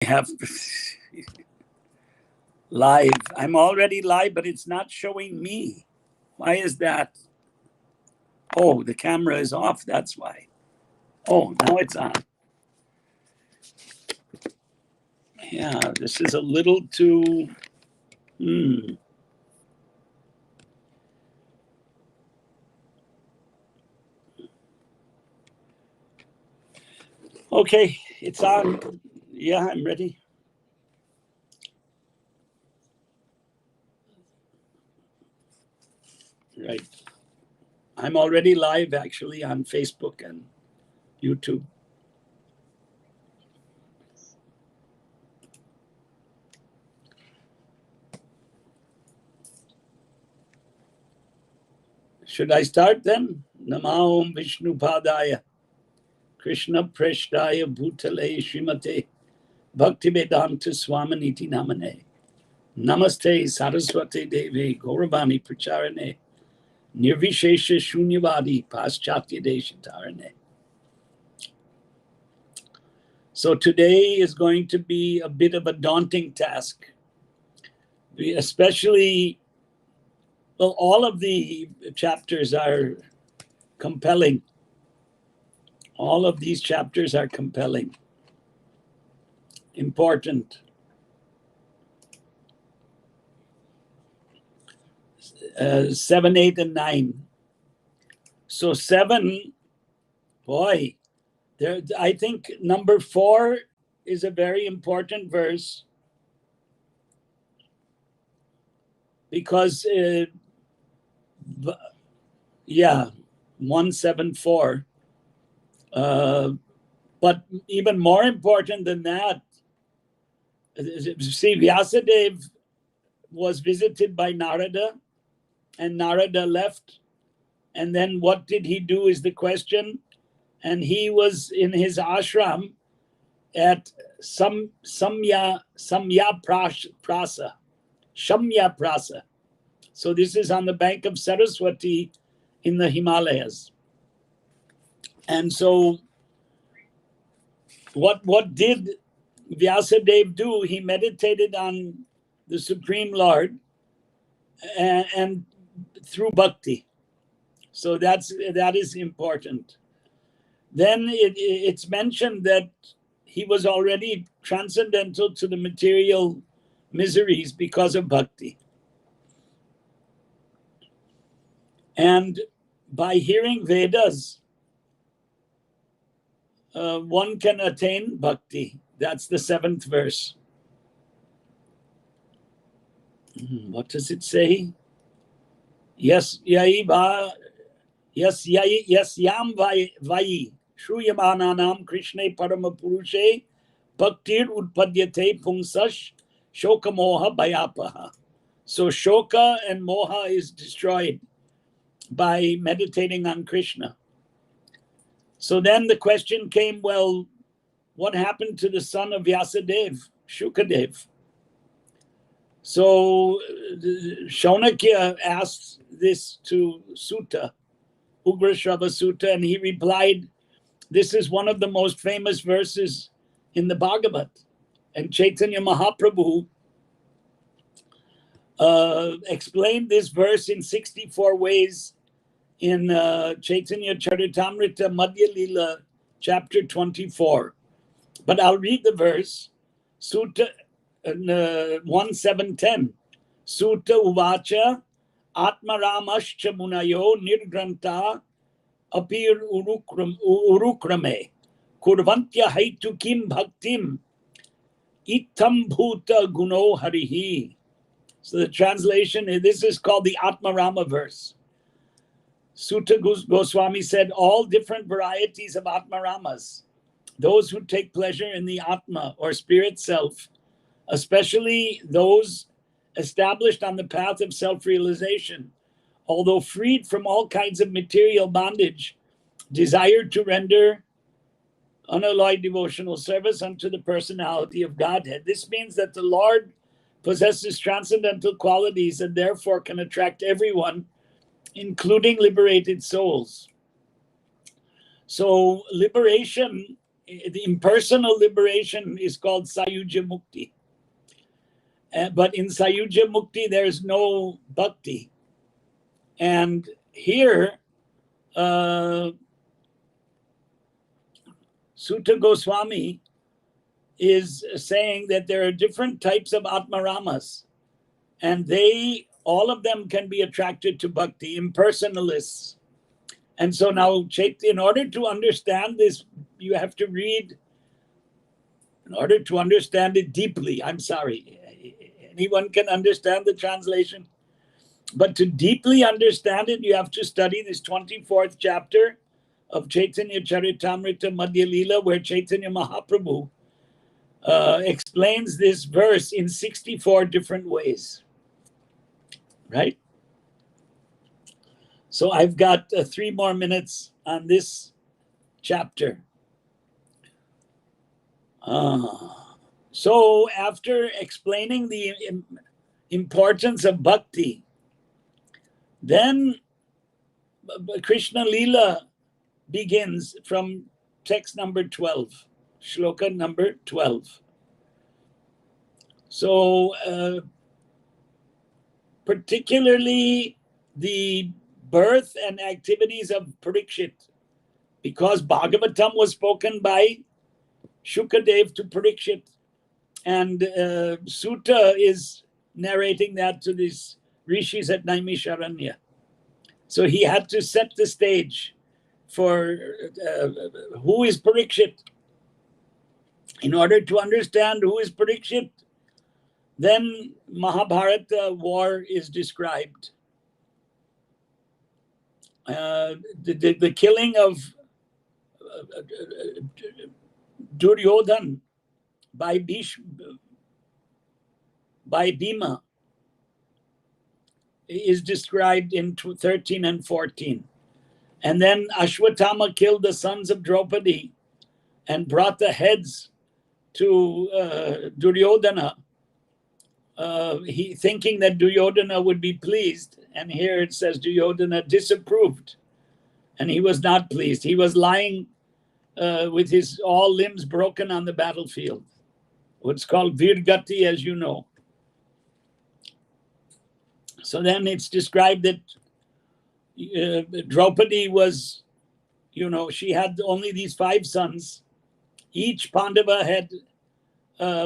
have live. I'm already live, but it's not showing me. Why is that? Oh, the camera is off. That's why. Oh, now it's on. Yeah, this is a little too. Okay, it's on. Yeah, I'm ready. Right. I'm already live actually on Facebook and YouTube. Should I start then? Namahom Vishnu Padaya Krishna Preshtaya Bhutale Shrimate Bhaktivedanta Swaminiti Namane Namaste Saraswati Devi Gauravani Pracharane Nirvishesha Shunyavadi Paschatya Deshatarane. So today is going to be a bit of a daunting task. Especially, well, all of the chapters are compelling. All of these chapters are compelling, important. 7, 8, and 9. So 7, boy, there. I think number 4 is a very important verse because, 174. But even more important than that, see, Vyasadeva was visited by Narada, and Narada left. And then what did he do is the question. And he was in his ashram at Samya Prasa. Shamya Prasa. So this is on the bank of Saraswati in the Himalayas. And so what did Vyasadeva do? He meditated on the Supreme Lord and through bhakti. So that is important. Then it's mentioned that he was already transcendental to the material miseries because of bhakti. And by hearing Vedas, one can attain bhakti. That's the 7th verse. What does it say? Yes, yam vayi shruyamananam Krishne parama purushe bhaktir utpadyate pungsash shoka moha bhayapaha. So shoka and moha is destroyed by meditating on Krishna. So then the question came, well, what happened to the son of Vyasadeva, Shukadev? So Shaunakya asked this to Sutta, Ugrashrava Sutta, and he replied, this is one of the most famous verses in the Bhagavad. And Chaitanya Mahaprabhu explained this verse in 64 ways in Chaitanya Charitamrita Madhya Lila, chapter 24. But I'll read the verse. Sutta 1:7-10. Sutta uvacha atmaramascha munayo nirgranta apir urukrame kurvantya haitu kim bhaktim itam bhuta guno harihi. So the translation, this is called the Atmarama verse. Sutta Goswami said all different varieties of Atmaramas, those who take pleasure in the Atma or spirit self, especially those established on the path of self-realization, although freed from all kinds of material bondage, desire to render unalloyed devotional service unto the personality of Godhead. This means that the Lord possesses transcendental qualities and therefore can attract everyone, including liberated souls. So liberation the impersonal liberation is called Sayuja Mukti. But in Sayuja Mukti, there's no bhakti. And here, Sutta Goswami is saying that there are different types of Atmaramas, and all of them can be attracted to bhakti, impersonalists. And so now, in order to understand this, you have to read, in order to understand it deeply. I'm sorry, anyone can understand the translation, but to deeply understand it, you have to study this 24th chapter of Chaitanya Charitamrita Madhya Leela, where Chaitanya Mahaprabhu explains this verse in 64 different ways, right? So I've got 3 more minutes on this chapter. So after explaining the importance of bhakti, then Krishna Leela begins from text number 12, shloka number 12. So particularly the birth and activities of Parikshit, because Bhagavatam was spoken by Shukadev to Parikshit, and Sutta is narrating that to these rishis at Naimisharanya. So he had to set the stage for who is Parikshit. In order to understand who is Parikshit, then Mahabharata war is described. The killing of Duryodhan by Bhima is described in 13 and 14. And then Ashwatthama killed the sons of Draupadi and brought the heads to Duryodhana, thinking that Duryodhana would be pleased. And here it says Duryodhana disapproved, and he was not pleased. He was lying with his all limbs broken on the battlefield. What's called Virgati, as you know. So then it's described that Draupadi was, she had only these 5 sons. Each Pandava had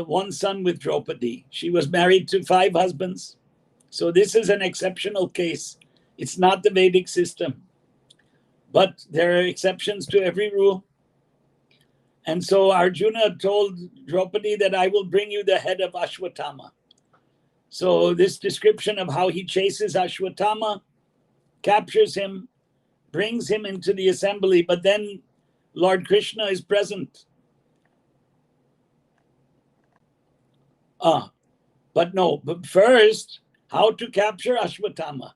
1 son with Draupadi. She was married to 5 husbands. So this is an exceptional case. It's not the Vedic system. But there are exceptions to every rule. And so Arjuna told Draupadi that I will bring you the head of Ashwatthama. So this description of how he chases Ashwatthama, captures him, brings him into the assembly, but then Lord Krishna is present. But first, how to capture Ashwatthama.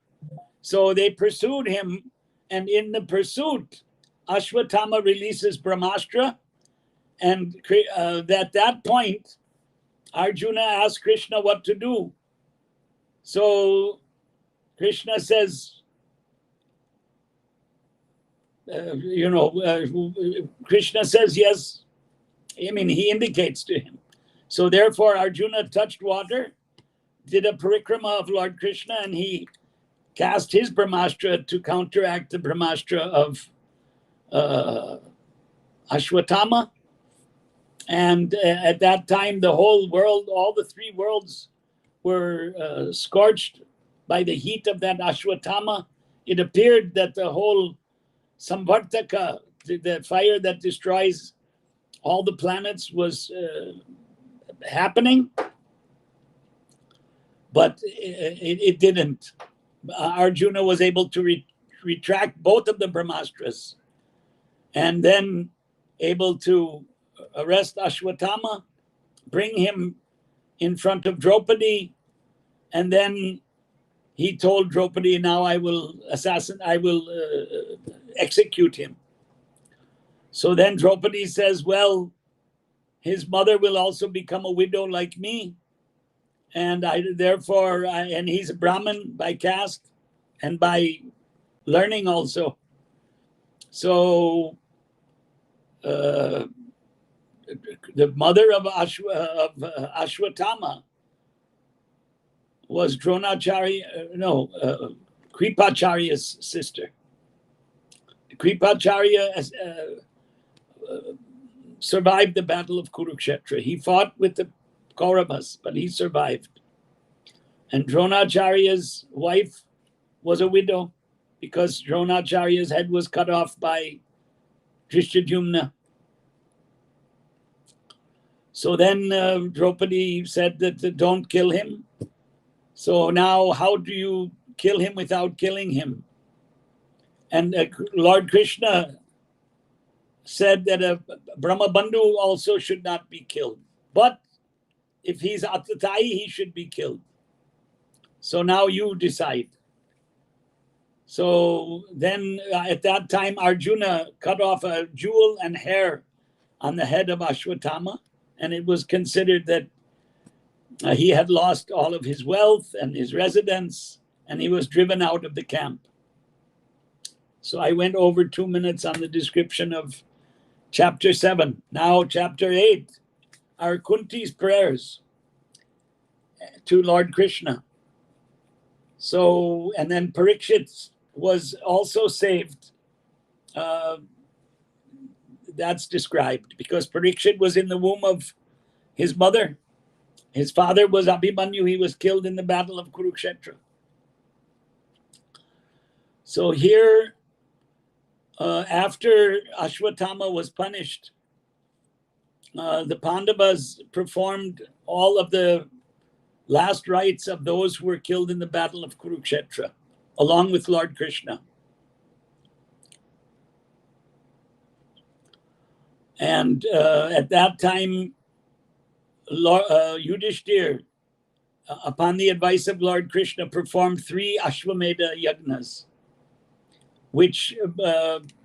So they pursued him, and in the pursuit, Ashwatthama releases Brahmastra, and at that point, Arjuna asks Krishna what to do. So Krishna says, Krishna says yes. I mean, he indicates to him. So therefore, Arjuna touched water, did a parikrama of Lord Krishna, and he cast his Brahmastra to counteract the Brahmastra of Ashwatthama. And at that time, the whole world, all the 3 worlds were scorched by the heat of that Ashwatthama. It appeared that the whole Samvartaka, the fire that destroys all the planets, was happening, but it didn't. Arjuna was able to retract both of the Brahmastras, and then able to arrest Ashwatthama, bring him in front of Draupadi, and then he told Draupadi, now I will execute him. So then Draupadi says, well, his mother will also become a widow like me, and and he's a Brahmin by caste and by learning also. So the mother of Ashwatthama was Kripacharya's sister. Kripacharya survived the battle of Kurukshetra. He fought with the Kauravas, but he survived. And Dronacharya's wife was a widow because Dronacharya's head was cut off by Drishtadyumna. So then Draupadi said that don't kill him. So now how do you kill him without killing him? And Lord Krishna said that Brahmabandhu also should not be killed. But if he's Atatai, he should be killed. So now you decide. So then at that time, Arjuna cut off a jewel and hair on the head of Ashwatthama. And it was considered that he had lost all of his wealth and his residence, and he was driven out of the camp. So I went over 2 minutes on the description of chapter 7. Now chapter 8 are Kunti's prayers to Lord Krishna. So, and then Parikshit was also saved. That's described because Parikshit was in the womb of his mother. His father was Abhimanyu. He was killed in the battle of Kurukshetra. So here, after Ashwatthama was punished, the Pandavas performed all of the last rites of those who were killed in the battle of Kurukshetra, along with Lord Krishna. And at that time, Yudhishthir, upon the advice of Lord Krishna, performed 3 Ashwamedha yagnas, which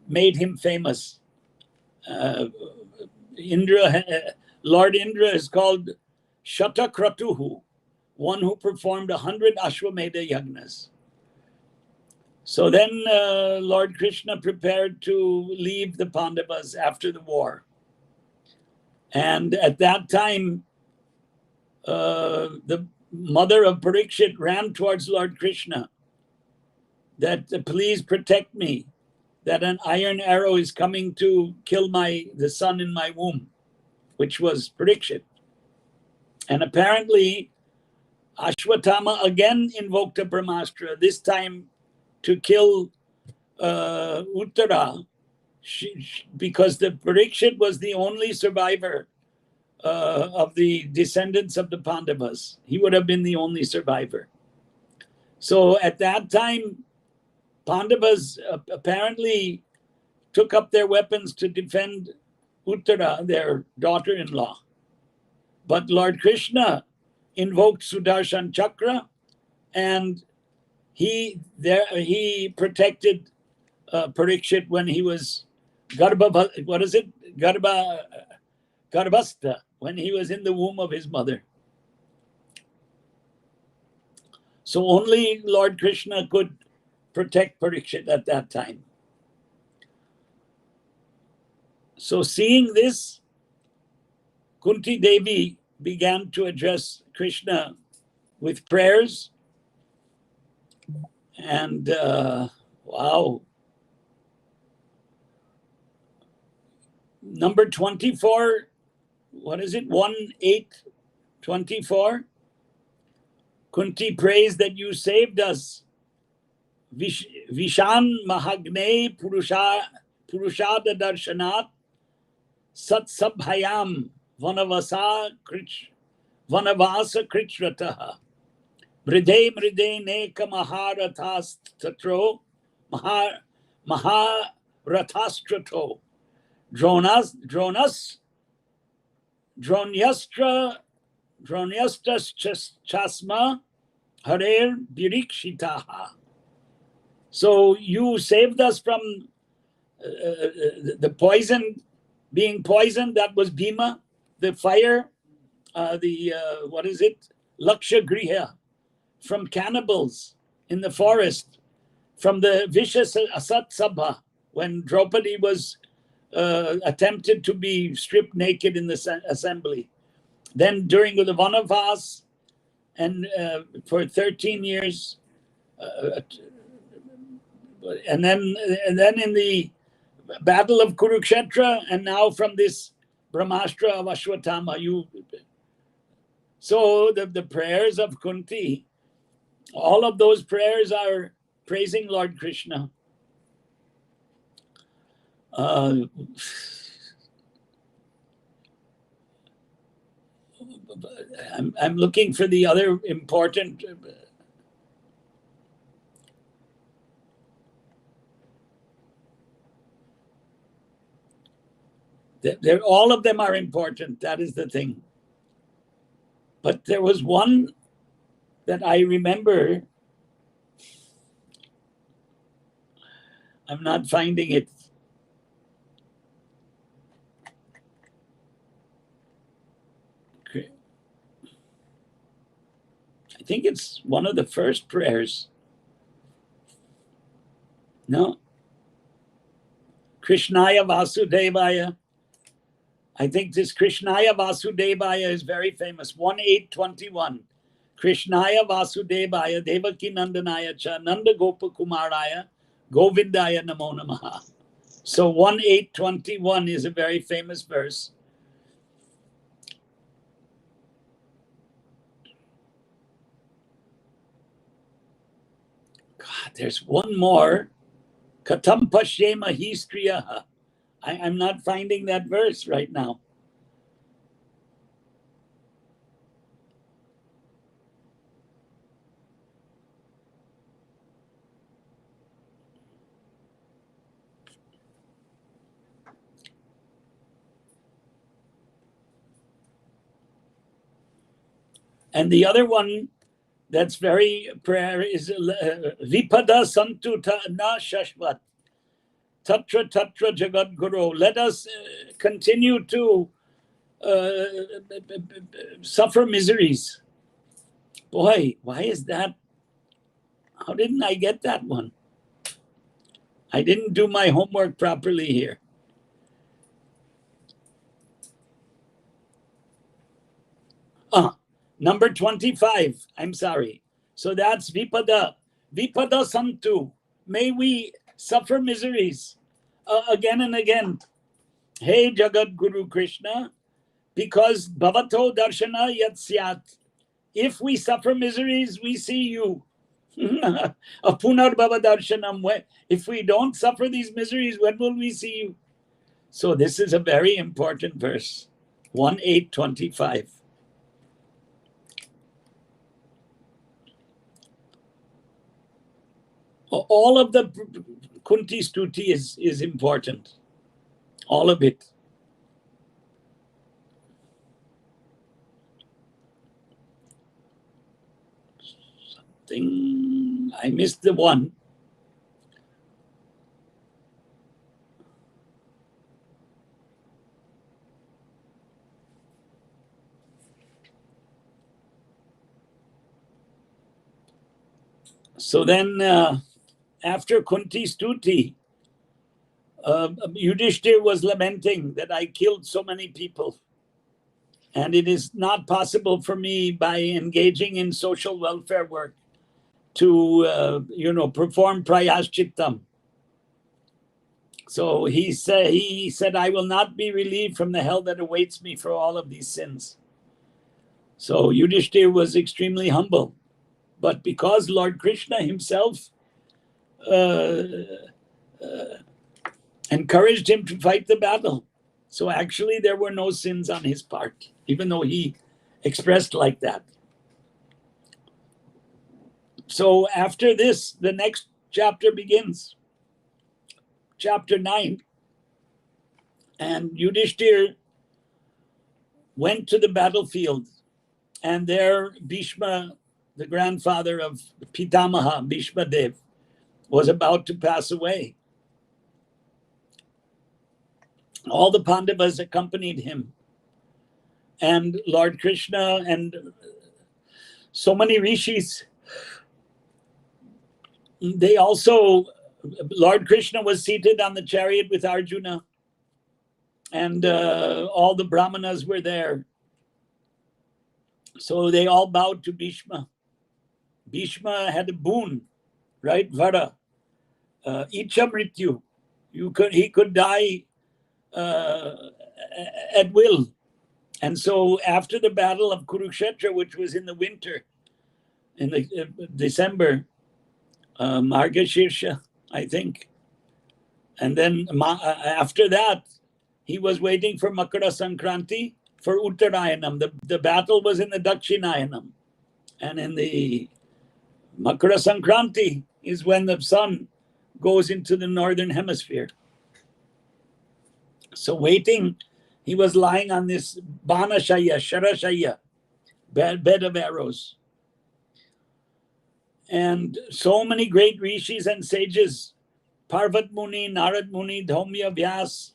made him famous. Lord Indra is called Shatakratuhu, one who performed 100 Ashwamedha yagnas. So then Lord Krishna prepared to leave the Pandavas after the war. And at that time, the mother of Parikshit ran towards Lord Krishna that please protect me, that an iron arrow is coming to kill the son in my womb, which was Parikshit. And apparently Ashwatthama again invoked a Brahmastra, this time to kill Uttara, because the Parikshit was the only survivor of the descendants of the Pandavas. He would have been the only survivor. So at that time, Pandavas apparently took up their weapons to defend Uttara, their daughter-in-law. But Lord Krishna invoked Sudarshan Chakra, and he protected Parikshit when he was Garbhastha, when he was in the womb of his mother. So only Lord Krishna could protect Parikshit at that time. So seeing this, Kunti Devi began to address Krishna with prayers. And wow. Number 24, what is it? 1:8:24. Kunti prays that you saved us. Vishan Mahagne Purushada Darshanat Sat Sabhayam Vanavasa Krichrataha Mride Neka Maharathas Tatro Maharathastrato Dronyastas Chasma Harer Birikshitaha. So you saved us from the poison, being poisoned. That was Bhima, the fire, Laksha Griha, from cannibals in the forest, from the vicious Asat Sabha, when Draupadi was attempted to be stripped naked in the assembly. Then during the Vanavas, and for 13 years, and then in the Battle of Kurukshetra, and now from this Brahmastra of Ashwatthama. So the prayers of Kunti, all of those prayers are praising Lord Krishna. I'm looking for the other important. All of them are important. That is the thing. But there was one that I remember. I'm not finding it. Okay. I think it's one of the first prayers. No. Krishnaya Vasudevaya. I think this Krishnaya Vasudevaya is very famous. 1:8:21. Krishnaya Vasudevaya Devaki Nandanaya Cha Nanda Gopa Kumaraya Govindaya Namo Namaha. So 1:8:21 is a very famous verse. God, there's one more. Katam Pashyema Histriyaha. I'm not finding that verse right now. And the other one that's very prayer is Vipada Santu Na Shashvat. Tatra Tatra Jagat Guru. Let us continue to suffer miseries. Boy, why is that? How didn't I get that one? I didn't do my homework properly here. Number 25. I'm sorry. So that's Vipada. Vipada Santu. May we suffer miseries again and again. Hey Jagat Guru Krishna, because Bhavato Darshana Yat Syat. If we suffer miseries, we see you. Apunar Bhava Darshanam. If we don't suffer these miseries, when will we see you? So this is a very important verse. 1:8:25. All of the Kunti Stuti is important. All of it. Something, I missed the one. So then, after Kunti Stuti, Yudhishthir was lamenting that I killed so many people. And it is not possible for me, by engaging in social welfare work, to perform prayaschittam. So he said, I will not be relieved from the hell that awaits me for all of these sins. So Yudhishthir was extremely humble. But because Lord Krishna himself encouraged him to fight the battle, so actually there were no sins on his part, even though he expressed like that. So after this, the next chapter begins. Chapter 9. And Yudhishthir went to the battlefield. And there Bhishma, the grandfather of Pitamaha, Bhishma Dev, was about to pass away. All the Pandavas accompanied him. And Lord Krishna and so many rishis, they also, Lord Krishna was seated on the chariot with Arjuna. and all the Brahmanas were there. So they all bowed to Bhishma. Bhishma had a boon, right? Vara, Icha Mrityu. He could die at will. And so after the battle of Kurukshetra, which was in the winter, in the December, Margashirsha, I think. And then after that, he was waiting for Makara Sankranti for Uttarayanam. The battle was in the Dakshinayanam. And in the Makara Sankranti is when the sun goes into the northern hemisphere. So waiting, he was lying on this Banashaya, Sharashaya, bed of arrows. And so many great rishis and sages, Parvat Muni, Narad Muni, Dhaumya Vyas,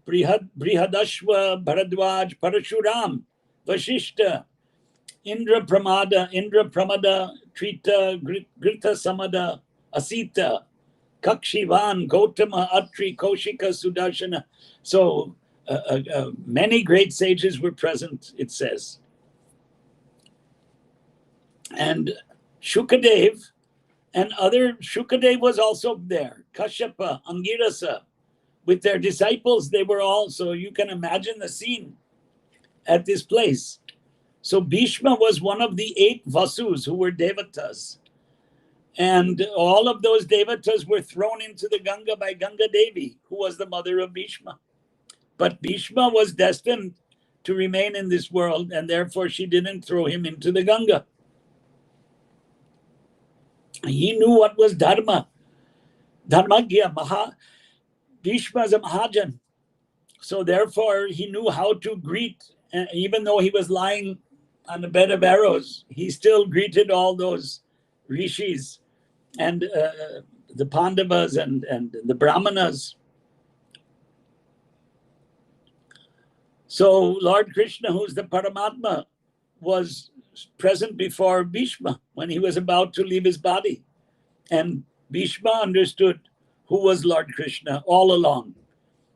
Brihadashva, Bharadwaj, Parashuram, Vashishta, Indra Pramada, Trita, Grita Samada, Asita, Kakshivan, Gautama, Atri, Kaushika, Sudarshana. So many great sages were present, it says. And Shukadev and Shukadev was also there. Kashyapa, Angirasa, with their disciples, they were all, so you can imagine the scene at this place. So Bhishma was one of the 8 Vasus who were Devatas. And all of those Devatas were thrown into the Ganga by Ganga Devi, who was the mother of Bhishma. But Bhishma was destined to remain in this world, and therefore she didn't throw him into the Ganga. He knew what was Dharma. Dharmagya, Bhishma is a Mahajan. So therefore he knew how to greet, even though he was lying on a bed of arrows, he still greeted all those rishis and the Pandavas and the Brahmanas. So Lord Krishna, who's the Paramatma, was present before Bhishma when he was about to leave his body. And Bhishma understood who was Lord Krishna all along.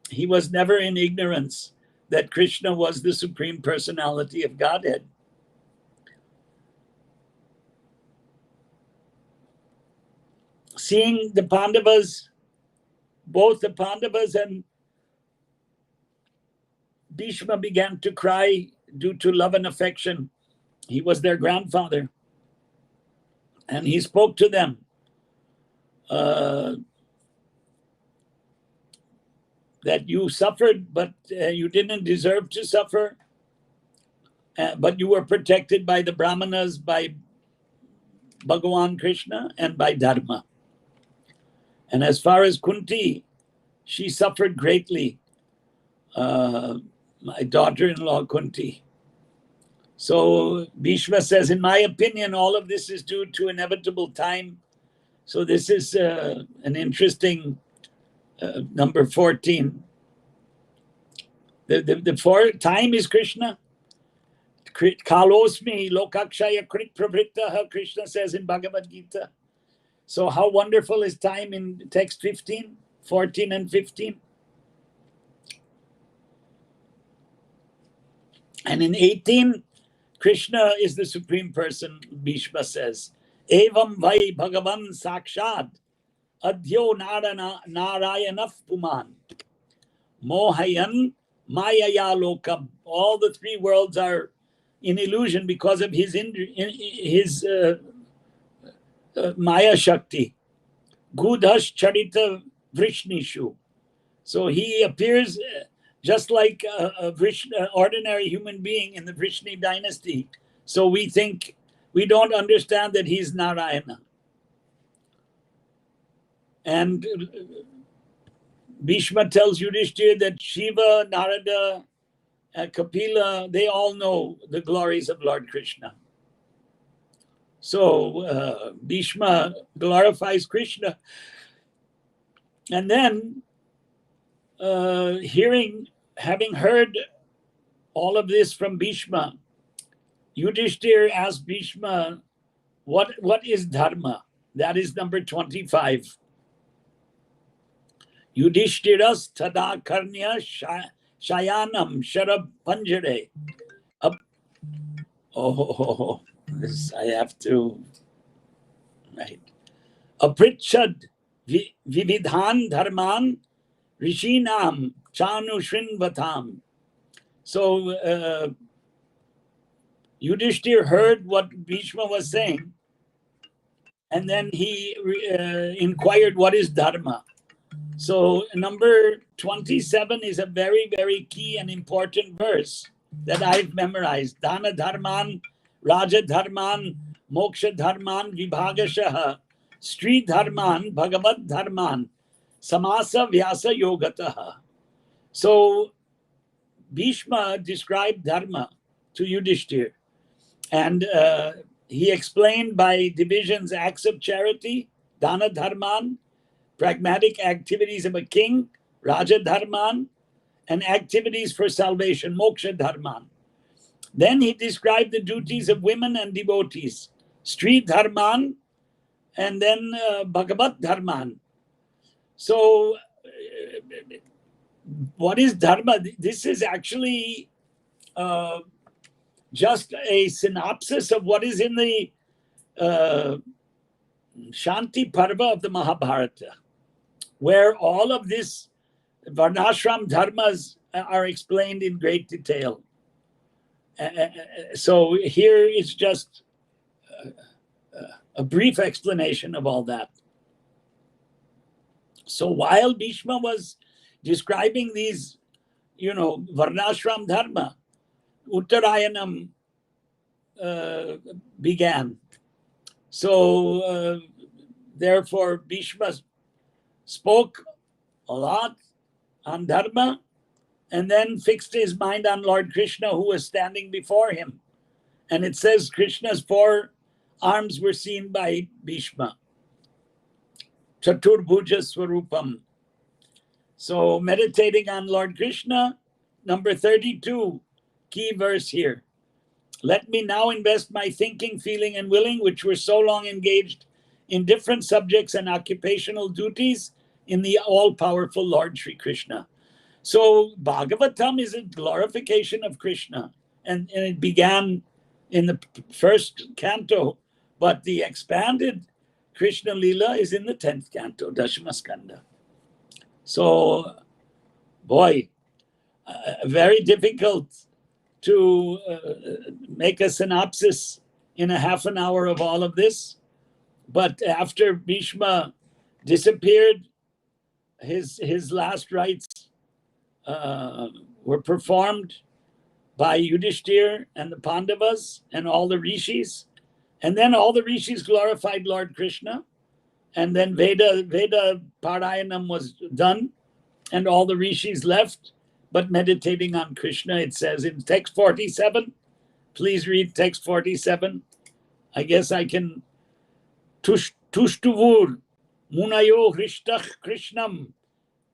He was never in ignorance that Krishna was the Supreme Personality of Godhead. Seeing the Pandavas, both the Pandavas and Bhishma began to cry due to love and affection. He was their grandfather. And he spoke to them. That you suffered, but you didn't deserve to suffer. But you were protected by the Brahmanas, by Bhagavan Krishna, and by Dharma. And as far as Kunti, she suffered greatly. My daughter-in-law Kunti. So Bhishma says, in my opinion, all of this is due to inevitable time. So this is an interesting number 14. The time is Krishna. Kalosmi lokakshaya krit pravrittaha, Krishna says in Bhagavad Gita. So how wonderful is time in text 15, 14 and 15. And in 18, Krishna is the Supreme Person, Bhishma says. Evam vai Bhagavan Sakshad Adhyo Narayanaf Puman Mohayan Mayaya Lokam. All the 3 worlds are in illusion because of his Maya Shakti. Gudhash Charita Vrishnishu. So he appears just like a ordinary human being in the Vrishni dynasty. So we don't understand that he's Narayana. And Bhishma tells Yudhishthira that Shiva, Narada, Kapila, they all know the glories of Lord Krishna. So Bhishma glorifies Krishna. And then having heard all of this from Bhishma, Yudhishthira asked Bhishma, what is Dharma? That is number 25. Yudhishtiras tada karnya shayanam sharab panjare. Oh, this I have to, right. Apritchad vividhan dharman rishinam chanu shrinvatam. So Yudhishthir heard what Bhishma was saying, and then he inquired, what is dharma? So number 27 is a very, very key and important verse that I've memorized. Dana dharman, raja dharman, moksha dharman, vibhagashaha, stri dharman, bhagavad dharman, samasa vyasa yogataha. So Bhishma described dharma to Yudhishthir, and he explained by divisions acts of charity, dana dharman, pragmatic activities of a king, raja dharman, and activities for salvation, moksha dharman. Then he described the duties of women and devotees, stri dharman, and then bhagavat dharman. So what is dharma? This is actually just a synopsis of what is in the Shanti Parva of the Mahabharata, where all of this Varnashram dharmas are explained in great detail. So here is just a brief explanation of all that. So while Bhishma was describing these, Varnashram dharma, Uttarayanam began. So therefore Bhishma spoke a lot on dharma, and then fixed his mind on Lord Krishna, who was standing before him. And it says Krishna's 4 arms were seen by Bhishma. Chaturbhuja Swarupam. So meditating on Lord Krishna, number 32, key verse here. Let me now invest my thinking, feeling, and willing, which were so long engaged in different subjects and occupational duties, in the all-powerful Lord Sri Krishna. So Bhagavatam is a glorification of Krishna, and it began in the first canto, but the expanded Krishna Lila is in the 10th canto, Dashamaskanda. So, boy, very difficult to make a synopsis in a half an hour of all of this. But after Bhishma disappeared, his last rites were performed by Yudhishthir and the Pandavas and all the rishis. And then all the rishis glorified Lord Krishna. And then Veda Parayanam was done, and all the rishis left, but meditating on Krishna, it says in text 47. Please read text 47. I guess I can. Tushtuvur munayo hrishtach krishnam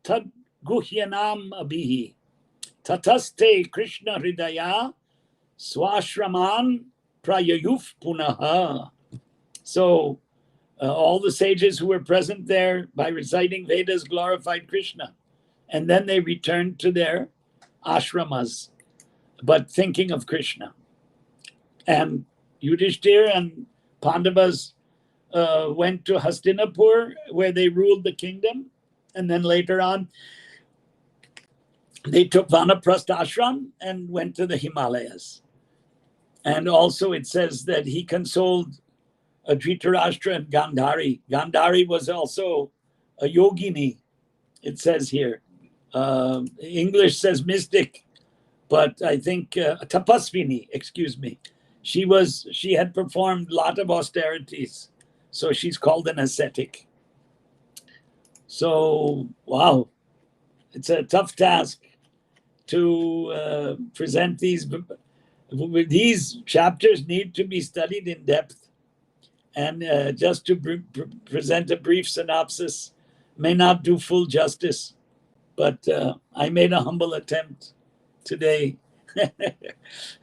tad guhyanam abhihi tataste Krishna hridaya swashraman prayayuf punaha. So all the sages who were present there by reciting Vedas glorified Krishna, and then they returned to their ashramas, but thinking of Krishna. And Yudhishthir and Pandavas went to Hastinapur, where they ruled the kingdom, and then later on they took Vanaprastha ashram and went to the Himalayas. And also it says that he consoled Dhritarashtra and Gandhari. Gandhari was also a yogini, it says here. English says mystic, but I think tapasvini, excuse me. She had performed a lot of austerities, so she's called an ascetic. So, wow, it's a tough task to present these. These chapters need to be studied in depth, and just to present a brief synopsis may not do full justice, but I made a humble attempt today.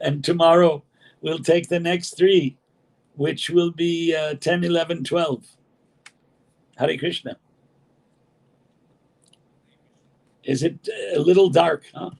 And tomorrow we'll take the next 3, which will be 10, 11, 12. Hare Krishna. Is it a little dark, huh?